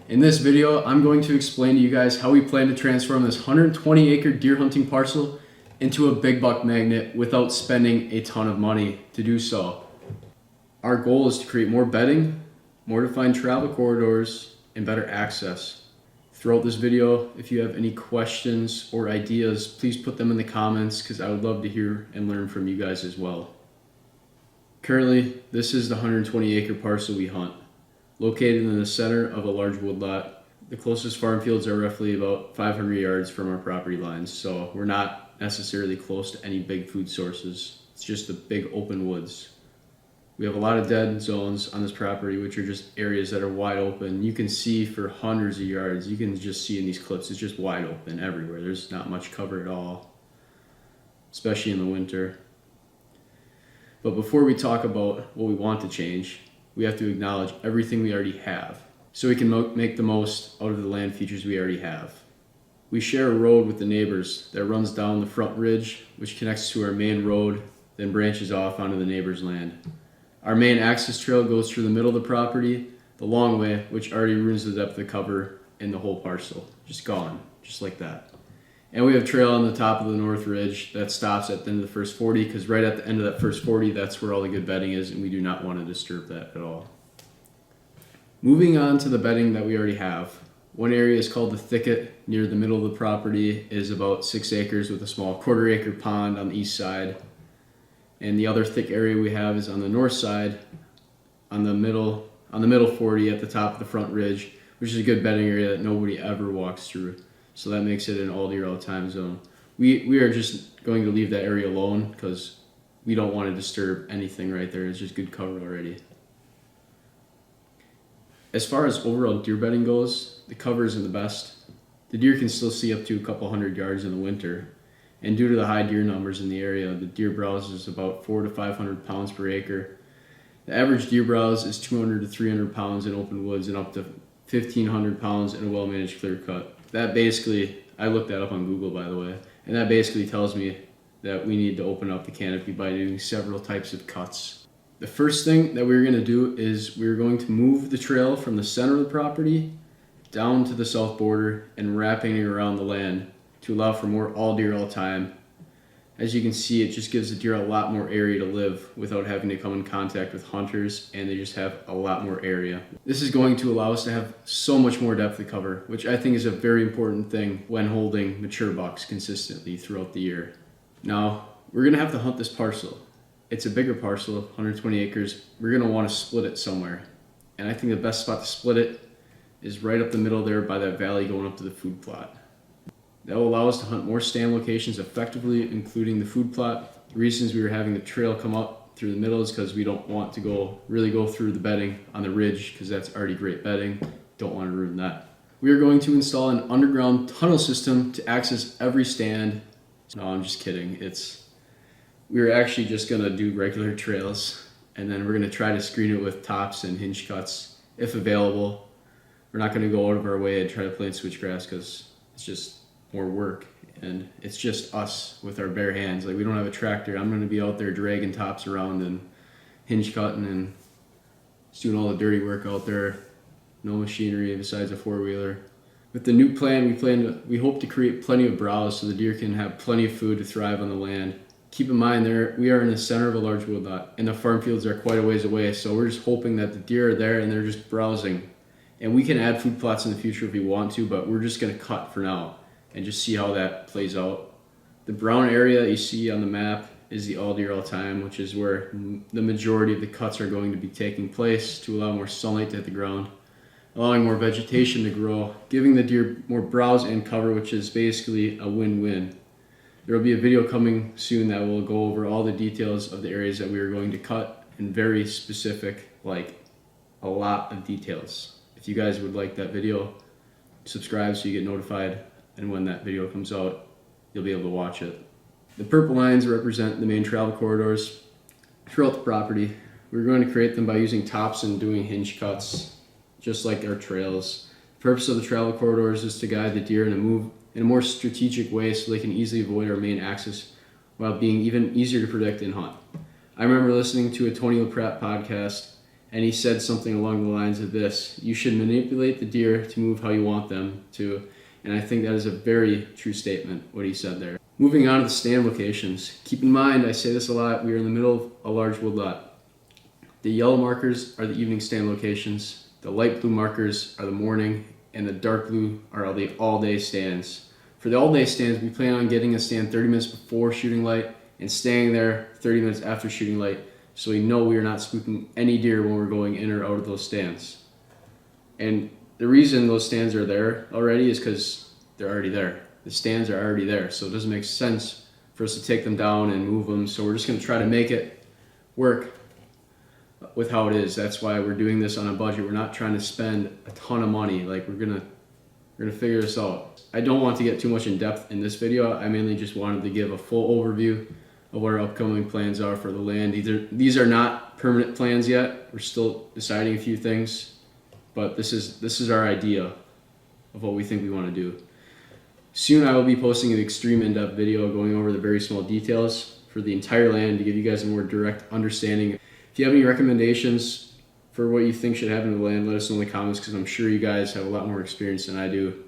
In this video, I'm going to explain to you guys how we plan to transform this 120 acre deer hunting parcel into a big buck magnet without spending a ton of money to do so. Our goal is to create more bedding, more defined travel corridors, and better access. Throughout this video, if you have any questions or ideas, please put them in the comments because I would love to hear and learn from you guys as well. Currently, this is the 120 acre parcel we hunt. Located in the center of a large woodlot, the closest farm fields are roughly about 500 yards from our property lines, so we're not necessarily close to any big food sources. It's just the big open woods. We have a lot of dead zones on this property, which are just areas that are wide open. You can see for hundreds of yards. You can just see in these clips, it's just wide open everywhere. There's not much cover at all, especially in the winter. But before we talk about what we want to change, we have to acknowledge everything we already have so we can make the most out of the land features we already have. We share a road with the neighbors that runs down the front ridge, which connects to our main road, then branches off onto the neighbor's land. Our main access trail goes through the middle of the property, the long way, which already ruins the depth of cover in the whole parcel. Just gone, just like that. And we have a trail on the top of the north ridge that stops at the end of the first 40, because right at the end of that first 40, that's where all the good bedding is, and we do not want to disturb that at all. Moving on to the bedding that we already have. One area is called the thicket. Near the middle of the property is about 6 acres with a small quarter-acre pond on the east side. And the other thick area we have is on the north side, on the middle 40 at the top of the front ridge, which is a good bedding area that nobody ever walks through. So that makes it an all deer all time zone. We are just going to leave that area alone because we don't want to disturb anything right there. It's just good cover already. As far as overall deer bedding goes, the cover isn't the best. The deer can still see up to a couple hundred yards in the winter. And due to the high deer numbers in the area, the deer browse is about 400 to 500 pounds per acre. The average deer browse is 200 to 300 pounds in open woods and up to 1,500 pounds in a well-managed clear cut. That basically, I looked that up on Google by the way, and that basically tells me that we need to open up the canopy by doing several types of cuts. The first thing that we're going to do is we're going to move the trail from the center of the property down to the south border and wrapping it around the land to allow for more all deer all time. As you can see, it just gives the deer a lot more area to live without having to come in contact with hunters, and they just have a lot more area. This is going to allow us to have so much more depth of cover, which I think is a very important thing when holding mature bucks consistently throughout the year. Now, we're gonna have to hunt this parcel. It's a bigger parcel, 120 acres. We're gonna wanna split it somewhere. And I think the best spot to split it is right up the middle there by that valley going up to the food plot. That will allow us to hunt more stand locations effectively, including the food plot. The reasons we were having the trail come up through the middle is because we don't want to really go through the bedding on the ridge, because that's already great bedding. Don't want to ruin that. We are going to install an underground tunnel system to access every stand. No, I'm just kidding. We're actually just gonna do regular trails, and then we're gonna try to screen it with tops and hinge cuts if available. We're not gonna go out of our way and try to plant switchgrass because it's just more work, and it's just us with our bare hands. Like, we don't have a tractor. I'm going to be out there dragging tops around and hinge cutting and just doing all the dirty work out there. No machinery besides a four-wheeler. With the new plan, we hope to create plenty of browse so the deer can have plenty of food to thrive on the land. Keep in mind, we are in the center of a large woodlot, and the farm fields are quite a ways away, so we're just hoping that the deer are there and they're just browsing. And we can add food plots in the future if we want to, but we're just going to cut for now and just see how that plays out. The brown area that you see on the map is the all deer all time, which is where the majority of the cuts are going to be taking place to allow more sunlight to hit the ground, allowing more vegetation to grow, giving the deer more browse and cover, which is basically a win-win. There will be a video coming soon that will go over all the details of the areas that we are going to cut, and very specific, like a lot of details. If you guys would like that video, subscribe so you get notified, and when that video comes out, you'll be able to watch it. The purple lines represent the main travel corridors throughout the property. We're going to create them by using tops and doing hinge cuts, just like our trails. The purpose of the travel corridors is to guide the deer in a more strategic way so they can easily avoid our main axis while being even easier to predict and hunt. I remember listening to a Tony Lapratt podcast, and he said something along the lines of this: you should manipulate the deer to move how you want them to. And I think that is a very true statement, what he said there. Moving on to the stand locations. Keep in mind, I say this a lot, we are in the middle of a large woodlot. The yellow markers are the evening stand locations, the light blue markers are the morning, and the dark blue are the all-day stands. For the all-day stands, we plan on getting a stand 30 minutes before shooting light and staying there 30 minutes after shooting light, so we know we are not spooking any deer when we're going in or out of those stands. And the reason those stands are there already is because they're already there. The stands are already there, so it doesn't make sense for us to take them down and move them. So we're just going to try to make it work with how it is. That's why we're doing this on a budget. We're not trying to spend a ton of money. Like, we're gonna figure this out. I don't want to get too much in depth in this video. I mainly just wanted to give a full overview of what our upcoming plans are for the land. These are not permanent plans yet. We're still deciding a few things, but this is our idea of what we think we want to do. Soon I will be posting an extreme in-depth video going over the very small details for the entire land to give you guys a more direct understanding. If you have any recommendations for what you think should happen to the land, let us know in the comments, because I'm sure you guys have a lot more experience than I do.